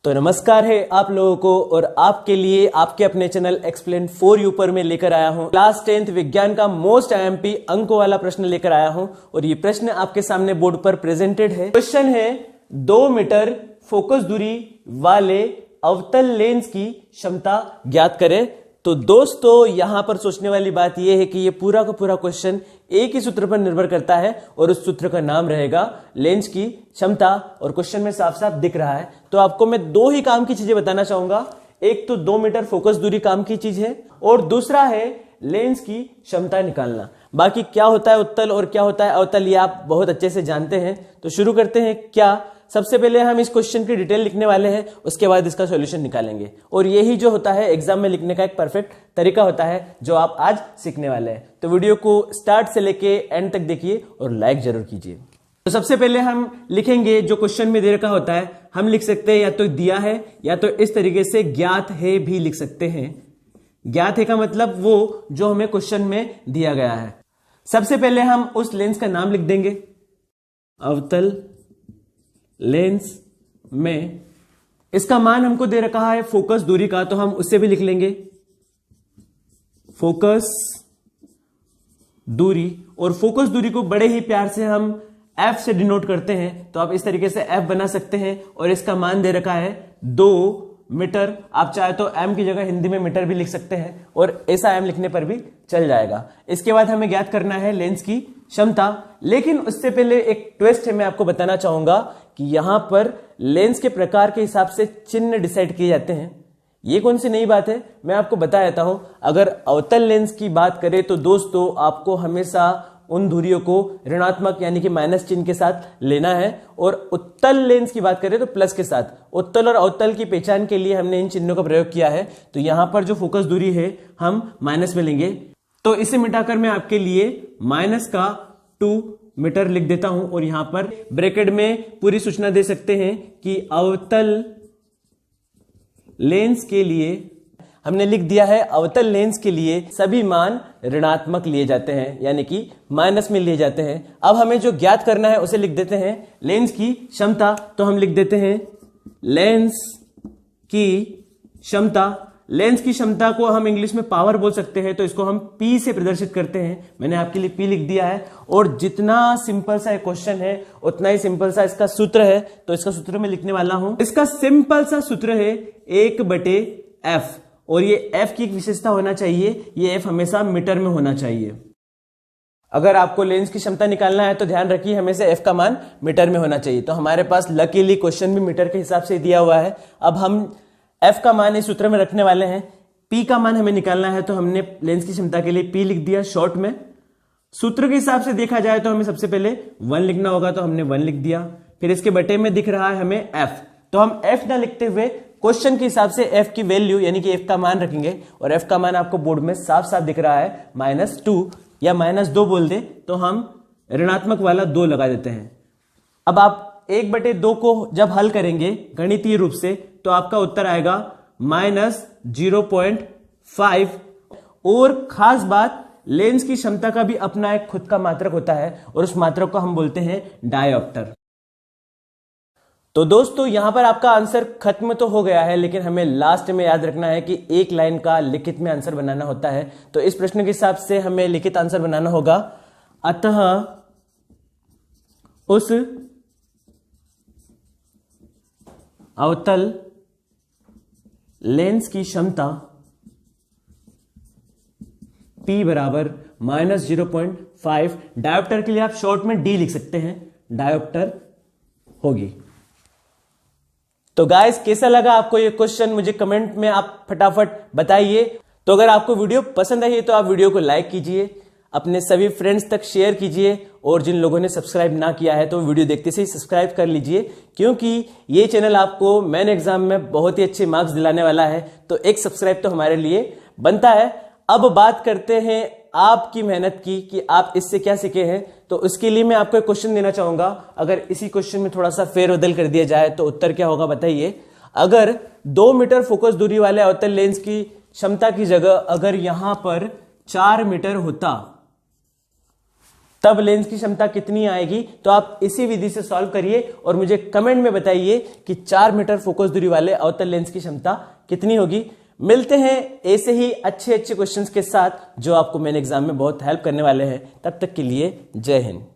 तो नमस्कार है आप लोगों को और आपके लिए आपके अपने चैनल एक्सप्लेन फॉर यू पर मैं लेकर आया हूं क्लास 10th विज्ञान का मोस्ट आईएमपी अंकों वाला प्रश्न लेकर आया हूं और ये प्रश्न आपके सामने बोर्ड पर प्रेजेंटेड है। क्वेश्चन है 2 मीटर फोकस दूरी वाले अवतल लेंस की क्षमता ज्ञात करें। तो दोस्तों यहां पर सोचने वाली बात यह है कि ये पूरा का पूरा क्वेश्चन एक ही सूत्र पर निर्भर करता है और उस सूत्र का नाम रहेगा लेंस की क्षमता और क्वेश्चन में साफ साफ दिख रहा है। तो आपको मैं दो ही काम की चीजें बताना चाहूंगा, एक तो 2 मीटर फोकस दूरी काम की चीज है और दूसरा है लेंस की क्षमता निकालना। बाकी क्या होता है उत्तल और क्या होता है अवतल ये आप बहुत अच्छे से जानते हैं। तो शुरू करते हैं। क्या सबसे पहले हम इस क्वेश्चन की डिटेल लिखने वाले हैं, उसके बाद इसका सॉल्यूशन निकालेंगे और यही जो होता है एग्जाम में लिखने का एक परफेक्ट तरीका होता है जो आप आज सीखने वाले हैं। तो वीडियो को स्टार्ट से लेके एंड तक देखिए और लाइक जरूर कीजिए। तो सबसे पहले हम लिखेंगे जो क्वेश्चन में दे रखा होता है, हम लिख सकते हैं या तो दिया है या तो इस तरीके से ज्ञात है भी लिख सकते हैं। ज्ञात है का मतलब वो जो हमें क्वेश्चन में दिया गया है। सबसे पहले हम उस लेंस का नाम लिख देंगे अवतल लेंस में। इसका मान हमको दे रखा है फोकस दूरी का, तो हम उससे भी लिख लेंगे फोकस दूरी। और फोकस दूरी को बड़े ही प्यार से हम एफ से डिनोट करते हैं, तो आप इस तरीके से एफ बना सकते हैं। और इसका मान दे रखा है 2 मीटर। आप चाहे तो एम की जगह हिंदी में मीटर भी लिख सकते हैं और ऐसा एम लिखने पर भी चल जाएगा। इसके बाद हमें ज्ञात करना है लेंस की क्षमता, लेकिन उससे पहले एक ट्विस्ट है, मैं आपको बताना चाहूंगा कि यहां पर लेंस के प्रकार के हिसाब से चिन्ह डिसाइड किए जाते हैं। ये कौन सी नई बात है, मैं आपको बता देता हूं। अगर अवतल लेंस की बात करें तो दोस्तों आपको हमेशा उन दूरियों को ऋणात्मक यानी कि माइनस चिन्ह के साथ लेना है और उत्तल लेंस की बात करें तो प्लस के साथ। उत्तल और अवतल की पहचान के लिए हमने इन चिन्हों का प्रयोग किया है। तो यहां पर जो फोकस दूरी है हम माइनस में लेंगे, तो इसे मिटाकर मैं आपके लिए माइनस का 2 मीटर लिख देता हूं और यहां पर ब्रैकेट में पूरी सूचना दे सकते हैं कि अवतल लेंस के लिए हमने लिख दिया है अवतल लेंस के लिए सभी मान ऋणात्मक लिए जाते हैं यानी कि माइनस में लिए जाते हैं। अब हमें जो ज्ञात करना है उसे लिख देते हैं लेंस की क्षमता। तो हम लिख देते हैं लेंस की क्षमता। लेंस की क्षमता को हम इंग्लिश में पावर बोल सकते हैं, तो इसको हम P से प्रदर्शित करते हैं। मैंने आपके लिए P लिख दिया है और जितना सिंपल सा क्वेश्चन है उतना ही सिंपल सा इसका सूत्र है, तो इसका सूत्र मैं लिखने वाला हूं। इसका सिंपल सा सूत्र है 1/f और ये f की एक विशेषता होना चाहिए, ये f हमेशा मीटर में होना चाहिए। अगर आपको लेंस की क्षमता निकालना है तो ध्यान रखिए हमेशा f का मान मीटर में होना चाहिए। तो हमारे पास लकीली क्वेश्चन भी मीटर के हिसाब से दिया हुआ है। अब हम f का मान इस सूत्र में रखने वाले हैं। p का मान हमें निकालना है, तो हमने लेंस की क्षमता के लिए p लिख दिया शॉर्ट में। सूत्र के हिसाब से देखा जाए तो हमें सबसे पहले 1 लिखना होगा, तो हमने 1 लिख दिया। फिर इसके बटे में दिख रहा है हमें f, तो हम f ना लिखते हुए क्वेश्चन के हिसाब से f की वैल्यू यानी कि f का मान रखेंगे और f का मान आपको बोर्ड में साफ साफ दिख रहा है -2 या -2 बोल दे तो हम ऋणात्मक वाला 2 लगा देते हैं। अब आप 1/2 को जब हल करेंगे गणितीय रूप से तो आपका उत्तर आएगा -0.5। और खास बात लेंस की क्षमता का भी अपना एक खुद का मात्रक होता है और उस मात्रक को हम बोलते हैं डायोप्टर। तो दोस्तों यहां पर आपका आंसर खत्म तो हो गया है, लेकिन हमें लास्ट में याद रखना है कि एक लाइन का लिखित में आंसर बनाना होता है। तो इस प्रश्न के हिसाब से हमें लिखित आंसर बनाना होगा। अतः उस अवतल लेंस की क्षमता P बराबर -0.5, डायोप्टर के लिए आप शॉर्ट में D लिख सकते हैं, डायोप्टर होगी। तो गाइस कैसा लगा आपको ये क्वेश्चन, मुझे कमेंट में आप फटाफट बताइए। तो अगर आपको वीडियो पसंद आई है तो आप वीडियो को लाइक कीजिए, अपने सभी फ्रेंड्स तक शेयर कीजिए और जिन लोगों ने सब्सक्राइब ना किया है तो वीडियो देखते से ही सब्सक्राइब कर लीजिए, क्योंकि ये चैनल आपको मेन एग्जाम में बहुत ही अच्छे मार्क्स दिलाने वाला है। तो एक सब्सक्राइब तो हमारे लिए बनता है। अब बात करते हैं आपकी मेहनत की कि आप इससे क्या सीखे हैं। तो उसके लिए मैं आपको एक क्वेश्चन देना चाहूंगा। अगर इसी क्वेश्चन में थोड़ा सा फेरबदल कर दिया जाए तो उत्तर क्या होगा बताइए। अगर 2 मीटर फोकस दूरी वाले अवतल लेंस की क्षमता की जगह अगर यहां पर 4 मीटर होता तब लेंस की क्षमता कितनी आएगी। तो आप इसी विधि से सॉल्व करिए और मुझे कमेंट में बताइए कि 4 मीटर फोकस दूरी वाले अवतल लेंस की क्षमता कितनी होगी। मिलते हैं ऐसे ही अच्छे क्वेश्चंस के साथ जो आपको मेन एग्जाम में बहुत हेल्प करने वाले हैं। तब तक के लिए जय हिंद।